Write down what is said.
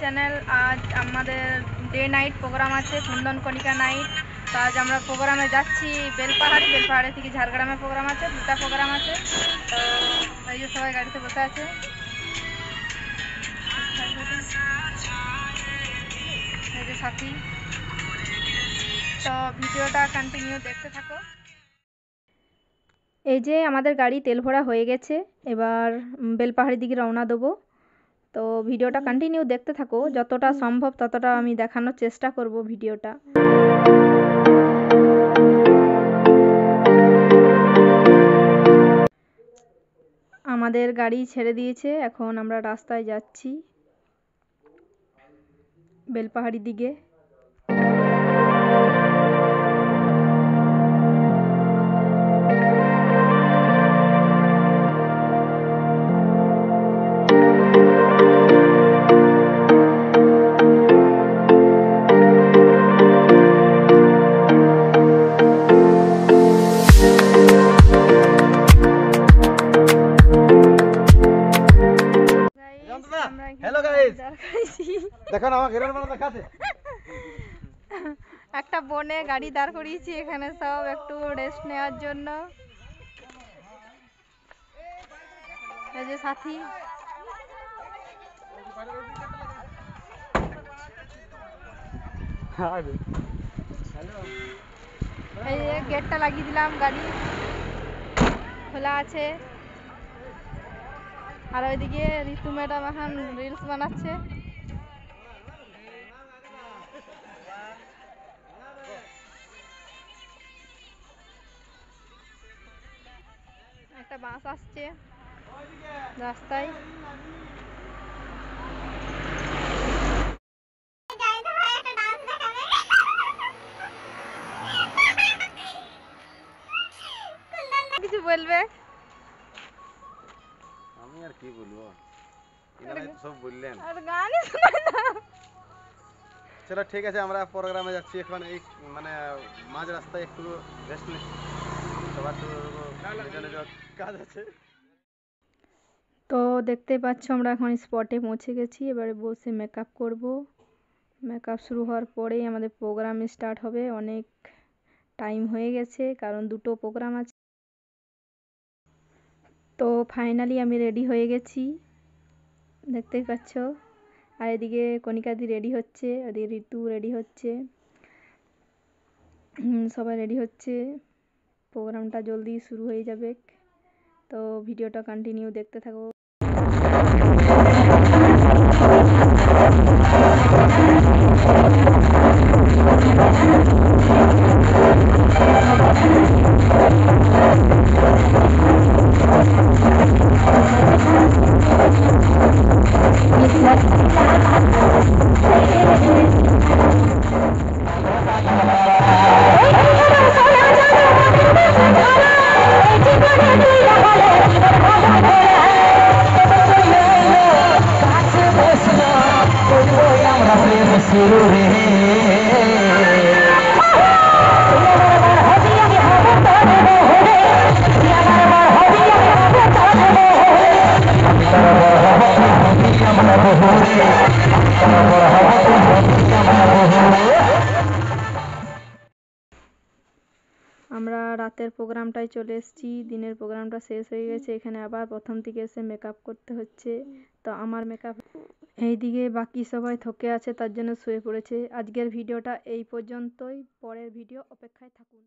Channel. আজ আমাদের day night programme আছে, কুন্দন কণিকা নাইট। তো আজ আমরা প্রোগ্রামে যাচ্ছি বেলপাহাড়ি থেকে ঝাড়গ্রামে প্রোগ্রাম আছে, দুটা প্রোগ্রাম আছে। তো এই যে সবাই গাড়িতে বসে আছে, এই যে সাথী। তো ভিডিওটা কন্টিনিউ দেখতে থাকো। এই যে আমাদের গাড়ি তেল ভরা হয়ে গেছে, এবার বেলপাহাড়ির দিকে রওনা দেবো। তো ভিডিওটা কন্টিনিউ দেখতে থাকো, যতটা সম্ভব ততটা আমি দেখানোর চেষ্টা করব ভিডিওটা। আমাদের গাড়ি ছেড়ে দিয়েছে, এখন আমরা রাস্তায় যাচ্ছি বেলপাহাড়ির দিকে। हेलो गाइस দেখো না আমাকে হিরোর মতো দেখাতে। একটা বনে গাড়ি দাঁড় করিয়েছি এখানে, সব একটু রেস্ট নেওয়ার জন্য। এই যে সাথী, এই যে গেটটা লাগিয়ে দিলাম, গাড়ি খোলা আছে। আর ওইদিকে ঋতু ম্যাডাম এখন রিলস বানাচ্ছে। একটা বাস আসছে রাস্তায়। কিছু বলবে? আমি আর কি বলবো, এনারাই তো সব বললেন। আর গানই শোনায় না। চলো ঠিক আছে, আমরা প্রোগ্রামে যাচ্ছি এখন। এই মানে মাঝ রাস্তায় একটু রেস্ট নিচ্ছি, সবার তো নিজ নিজ কাজ আছে। তো দেখতে পাচ্ছ আমরা এখন স্পটে পৌঁছে গেছি, এবারে বসে মেকআপ করব। মেকআপ শুরু হওয়ার পরেই আমাদের প্রোগ্রাম স্টার্ট হবে। অনেক টাইম হয়ে গেছে, কারণ দুটো প্রোগ্রাম আছে। তো ফাইনালি আমি রেডি হয়ে গেছি, দেখতেই পাচ্ছ। আর এদিকে কণিকাদি রেডি হচ্ছে, ওদিকে ঋতু রেডি হচ্ছে, সবাই রেডি হচ্ছে। প্রোগ্রামটা জলদি শুরু হয়ে যাবে। তো ভিডিওটা কন্টিনিউ দেখতে থাকো। আমরা রাতের প্রোগ্রামটায় চলে এসেছি, দিনের প্রোগ্রামটা শেষ হয়ে গেছে। এখানে আবার প্রথম থেকে এসে মেকআপ করতে হচ্ছে। তো আমার মেকআপ এইদিকে, বাকি সবাই থকে আছে, তার জন্য শুয়ে পড়েছে। আজকের ভিডিওটা এই পর্যন্তই, পরের ভিডিও অপেক্ষায় থাকুন।